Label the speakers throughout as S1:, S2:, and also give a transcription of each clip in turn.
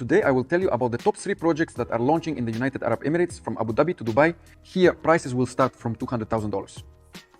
S1: Today I will tell you about the top 3 projects that are launching in the United Arab Emirates from Abu Dhabi to Dubai. Here, prices will start from $200,000.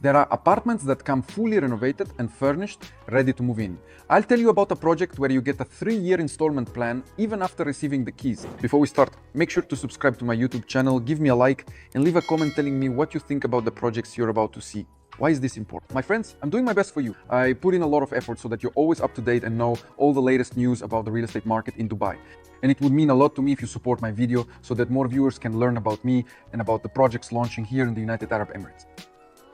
S1: There are apartments that come fully renovated and furnished, ready to move in. I'll tell you about a project where you get a 3-year installment plan even after receiving the keys. Before we start, make sure to subscribe to my YouTube channel, give me a like, and leave a comment telling me what you think about the projects you're about to see. Why is this important? My friends, I'm doing my best for you. I put in a lot of effort so that you're always up to date and know all the latest news about the real estate market in Dubai. And it would mean a lot to me if you support my video so that more viewers can learn about me and about the projects launching here in the United Arab Emirates.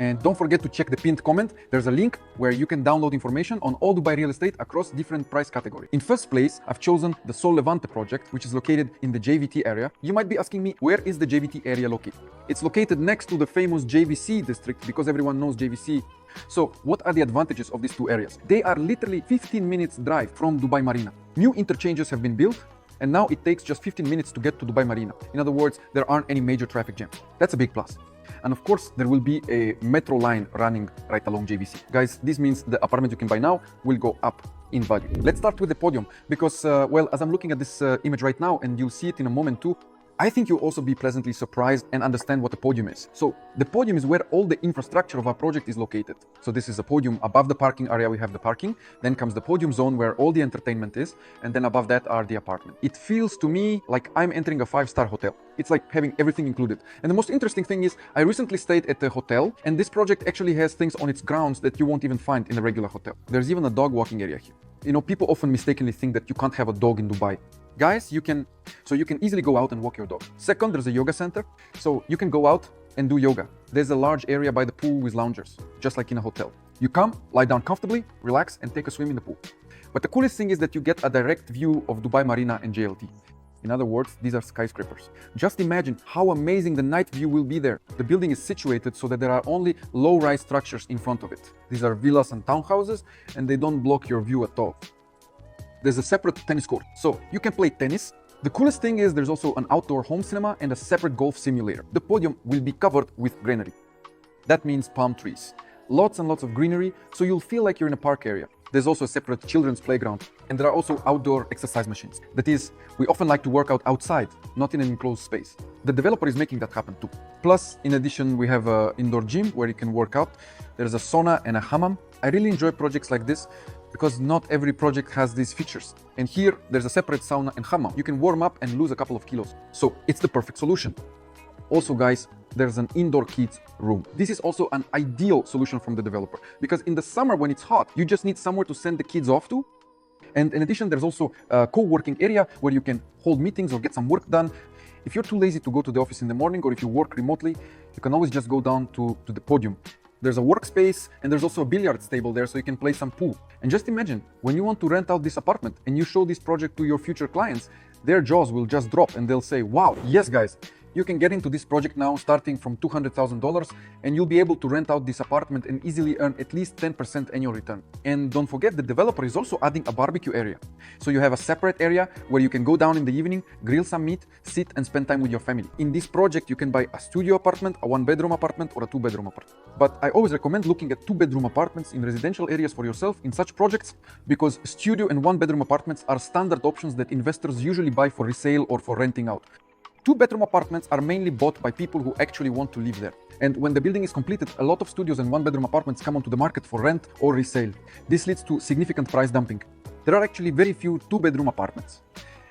S1: And don't forget to check the pinned comment. There's a link where you can download information on all Dubai real estate across different price categories. In first place, I've chosen the Solivant project, which is located in the JVT area. You might be asking me, where is the JVT area located? It's located next to the famous JVC district because everyone knows JVC. So what are the advantages of these two areas? They are literally 15 minutes drive from Dubai Marina. New interchanges have been built, and now it takes just 15 minutes to get to Dubai Marina. In other words, there aren't any major traffic jams. That's a big plus. And of course, there will be a metro line running right along JVC. Guys, this means the apartment you can buy now will go up in value. Let's start with the podium because, well, as I'm looking at this image right now, and you'll see it in a moment too, I think you'll also be pleasantly surprised and understand what the podium is. So the podium is where all the infrastructure of our project is located. So this is a podium. Above the parking area, we have the parking. Then comes the podium zone where all the entertainment is. And then above that are the apartments. It feels to me like I'm entering a 5-star hotel. It's like having everything included. And the most interesting thing is I recently stayed at a hotel, and this project actually has things on its grounds that you won't even find in a regular hotel. There's even a dog walking area here. You know, people often mistakenly think that you can't have a dog in Dubai. Guys, you can easily go out and walk your dog. Second, there's a yoga center, so you can go out and do yoga. There's a large area by the pool with loungers, just like in a hotel. You come, lie down comfortably, relax, and take a swim in the pool. But the coolest thing is that you get a direct view of Dubai Marina and JLT. In other words, these are skyscrapers. Just imagine how amazing the night view will be there. The building is situated so that there are only low-rise structures in front of it. These are villas and townhouses, and they don't block your view at all. There's a separate tennis court, so you can play tennis. The coolest thing is there's also an outdoor home cinema and a separate golf simulator. The podium will be covered with greenery. That means palm trees. Lots and lots of greenery, so you'll feel like you're in a park area. There's also a separate children's playground, and there are also outdoor exercise machines. That is, we often like to work out outside, not in an enclosed space. The developer is making that happen too. Plus, in addition, we have an indoor gym where you can work out. There's a sauna and a hammam. I really enjoy projects like this because not every project has these features. And here, there's a separate sauna and hammam. You can warm up and lose a couple of kilos. So it's the perfect solution. Also, guys, there's an indoor kids room. This is also an ideal solution from the developer because in the summer when it's hot, you just need somewhere to send the kids off to. And in addition, there's also a co-working area where you can hold meetings or get some work done. If you're too lazy to go to the office in the morning, or if you work remotely, you can always just go down to the podium. There's a workspace, and there's also a billiards table there so you can play some pool. And just imagine, when you want to rent out this apartment and you show this project to your future clients, their jaws will just drop and they'll say, wow, yes guys, you can get into this project now starting from $200,000 and you'll be able to rent out this apartment and easily earn at least 10% annual return. And don't forget, the developer is also adding a barbecue area. So you have a separate area where you can go down in the evening, grill some meat, sit and spend time with your family. In this project, you can buy a studio apartment, a 1-bedroom apartment, or a 2-bedroom apartment. But I always recommend looking at 2-bedroom apartments in residential areas for yourself in such projects because studio and 1-bedroom apartments are standard options that investors usually buy for resale or for renting out. 2-bedroom apartments are mainly bought by people who actually want to live there. And when the building is completed, a lot of studios and 1-bedroom apartments come onto the market for rent or resale. This leads to significant price dumping. There are actually very few 2-bedroom apartments.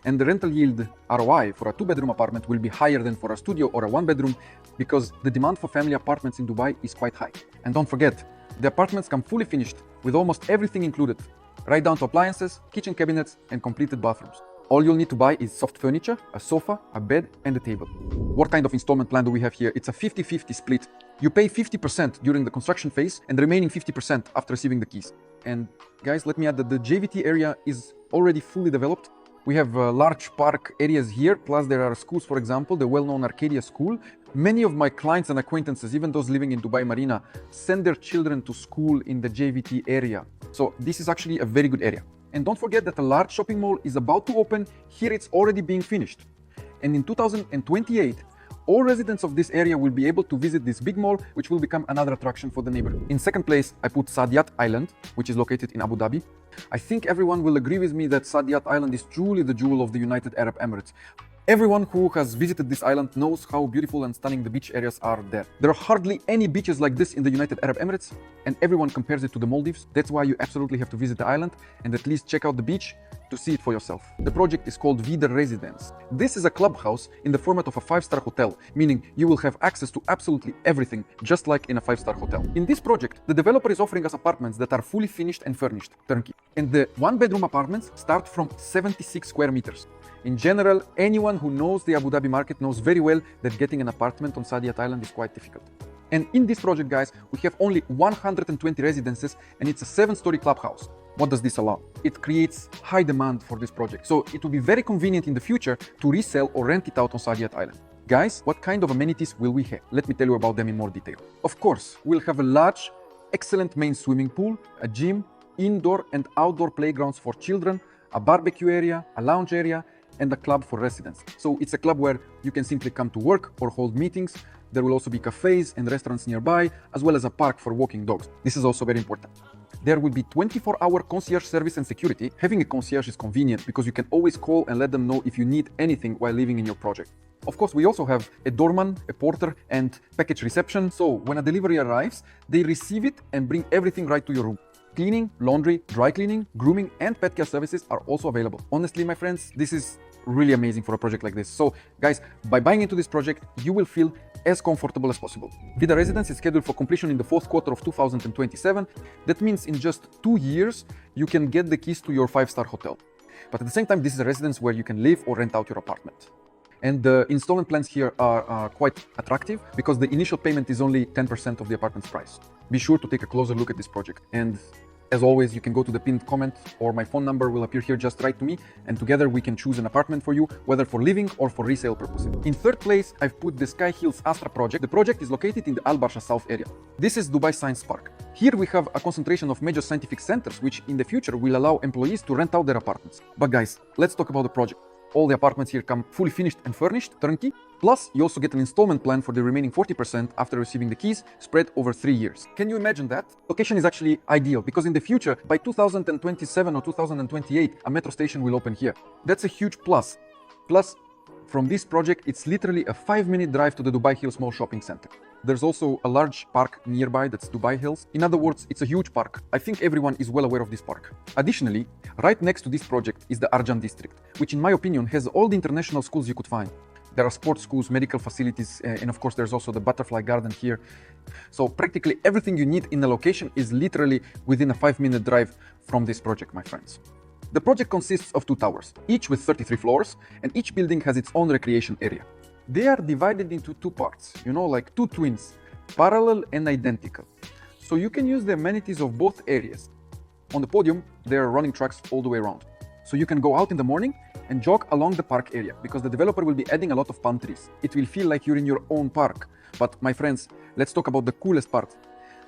S1: And the rental yield ROI for a 2-bedroom apartment will be higher than for a studio or a 1-bedroom because the demand for family apartments in Dubai is quite high. And don't forget, the apartments come fully finished with almost everything included, right down to appliances, kitchen cabinets, and completed bathrooms. All you'll need to buy is soft furniture, a sofa, a bed, and a table. What kind of installment plan do we have here? It's a 50-50 split. You pay 50% during the construction phase and the remaining 50% after receiving the keys. And guys, let me add that the JVT area is already fully developed. We have large park areas here, plus there are schools, for example, the well-known Arcadia School. Many of my clients and acquaintances, even those living in Dubai Marina, send their children to school in the JVT area. So this is actually a very good area. And don't forget that a large shopping mall is about to open. Here it's already being finished. And in 2028, all residents of this area will be able to visit this big mall, which will become another attraction for the neighborhood. In second place, I put Sadiat Island, which is located in Abu Dhabi. I think everyone will agree with me that Sadiat Island is truly the jewel of the United Arab Emirates. Everyone who has visited this island knows how beautiful and stunning the beach areas are there. There are hardly any beaches like this in the United Arab Emirates, and everyone compares it to the Maldives. That's why you absolutely have to visit the island and at least check out the beach to see it for yourself. The project is called Vida Residence. This is a clubhouse in the format of a 5-star hotel, meaning you will have access to absolutely everything, just like in a 5-star hotel. In this project, the developer is offering us apartments that are fully finished and furnished, turnkey. And the 1-bedroom apartments start from 76 square meters. In general, anyone who knows the Abu Dhabi market knows very well that getting an apartment on Sadiat Island is quite difficult. And in this project, guys, we have only 120 residences and it's a 7-story clubhouse. What does this allow? It creates high demand for this project. So it will be very convenient in the future to resell or rent it out on Sadiat Island. Guys, what kind of amenities will we have? Let me tell you about them in more detail. Of course, we'll have a large, excellent main swimming pool, a gym, indoor and outdoor playgrounds for children, a barbecue area, a lounge area, and a club for residents. So it's a club where you can simply come to work or hold meetings. There will also be cafes and restaurants nearby, as well as a park for walking dogs. This is also very important. There will be 24-hour concierge service and security. Having a concierge is convenient because you can always call and let them know if you need anything while living in your project. Of course, we also have a doorman, a porter, and package reception. So when a delivery arrives, they receive it and bring everything right to your room. Cleaning, laundry, dry cleaning, grooming, and pet care services are also available. Honestly, my friends, this is really amazing for a project like this. So guys, by buying into this project, you will feel as comfortable as possible. Vida Residence is scheduled for completion in the 4th quarter of 2027. That means in just 2 years, you can get the keys to your 5-star hotel. But at the same time, this is a residence where you can live or rent out your apartment. And the installment plans here are quite attractive because the initial payment is only 10% of the apartment's price. Be sure to take a closer look at this project. And as always, you can go to the pinned comment or my phone number will appear here. Just write to me and together we can choose an apartment for you, whether for living or for resale purposes. In 3rd place, I've put the Sky Hills Astra project. The project is located in the Al Barsha South area. This is Dubai Science Park. Here we have a concentration of major scientific centers, which in the future will allow employees to rent out their apartments. But guys, let's talk about the project. All the apartments here come fully finished and furnished, turnkey. Plus, you also get an installment plan for the remaining 40% after receiving the keys, spread over 3 years. Can you imagine that? Location is actually ideal because in the future, by 2027 or 2028, a metro station will open here. That's a huge plus. Plus, from this project, it's literally a 5-minute drive to the Dubai Hills Mall shopping center. There's also a large park nearby that's Dubai Hills. In other words, it's a huge park. I think everyone is well aware of this park. Additionally, right next to this project is the Arjan district, which in my opinion has all the international schools you could find. There are sports schools, medical facilities, and of course there's also the butterfly garden here. So practically everything you need in the location is literally within a 5-minute drive from this project, my friends. The project consists of 2 towers, each with 33 floors, and each building has its own recreation area. They are divided into 2 parts, like 2 twins, parallel and identical. So you can use the amenities of both areas. On the podium, there are running tracks all the way around. So you can go out in the morning and jog along the park area because the developer will be adding a lot of palm trees. It will feel like you're in your own park. But my friends, let's talk about the coolest part.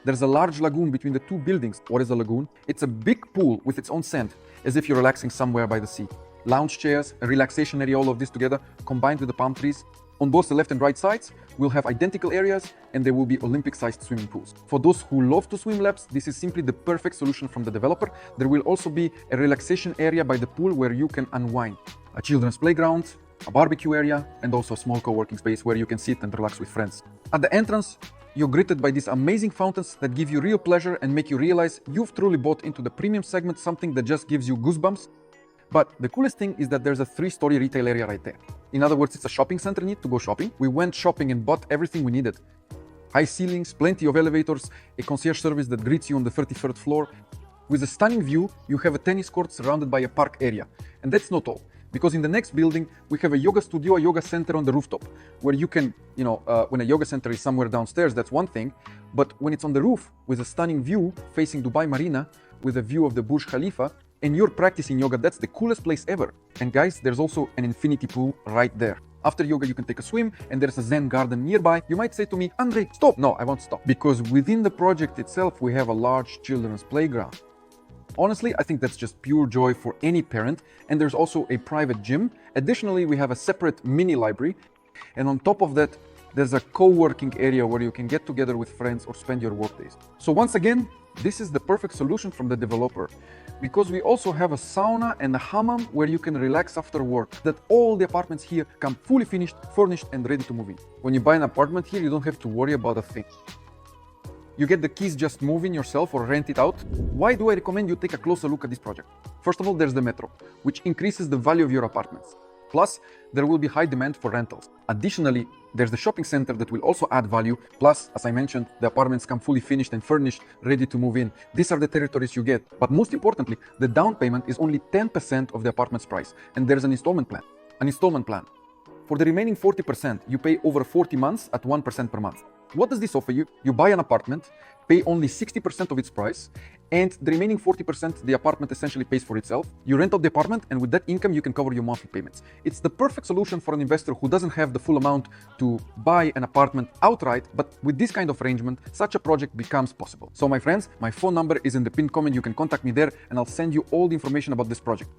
S1: There's a large lagoon between the 2 buildings. What is a lagoon? It's a big pool with its own sand, as if you're relaxing somewhere by the sea. Lounge chairs, a relaxation area, all of this together, combined with the palm trees. On both the left and right sides, we'll have identical areas and there will be Olympic-sized swimming pools. For those who love to swim laps, this is simply the perfect solution from the developer. There will also be a relaxation area by the pool where you can unwind, a children's playground, a barbecue area, and also a small co-working space where you can sit and relax with friends. At the entrance, you're greeted by these amazing fountains that give you real pleasure and make you realize you've truly bought into the premium segment, something that just gives you goosebumps. But the coolest thing is that there's a 3-story retail area right there. In other words, it's a shopping center need to go shopping. We went shopping and bought everything we needed. High ceilings, plenty of elevators, a concierge service that greets you on the 33rd floor. With a stunning view, you have a tennis court surrounded by a park area. And that's not all, because in the next building, we have a yoga studio, a yoga center on the rooftop, where you can, when a yoga center is somewhere downstairs, that's one thing. But when it's on the roof with a stunning view facing Dubai Marina, with a view of the Burj Khalifa, and you're practicing yoga, that's the coolest place ever. And guys, there's also an infinity pool right there. After yoga, you can take a swim and there's a Zen garden nearby. You might say to me, Andre, stop. No, I won't stop. Because within the project itself, we have a large children's playground. Honestly, I think that's just pure joy for any parent. And there's also a private gym. Additionally, we have a separate mini library. And on top of that, there's a co-working area where you can get together with friends or spend your work days. So once again, This is the perfect solution from the developer, because we also have a sauna and a hammam where you can relax after work. That all the apartments here come fully finished, furnished and ready to move in. When you buy an apartment here, you don't have to worry about a thing. You get the keys, just move in yourself or rent it out. Why do I recommend you take a closer look at this project? First of all, there's the metro, which increases the value of your apartments. Plus, there will be high demand for rentals. Additionally, there's the shopping center that will also add value. Plus, as I mentioned, the apartments come fully finished and furnished, ready to move in. These are the territories you get. But most importantly, the down payment is only 10% of the apartment's price. And there's an installment plan. For the remaining 40%, you pay over 40 months at 1% per month. What does this offer you? You buy an apartment, pay only 60% of its price, and the remaining 40% the apartment essentially pays for itself. You rent out the apartment, and with that income you can cover your monthly payments. It's the perfect solution for an investor who doesn't have the full amount to buy an apartment outright, but with this kind of arrangement, such a project becomes possible. So my friends, my phone number is in the pinned comment. You can contact me there and I'll send you all the information about this project.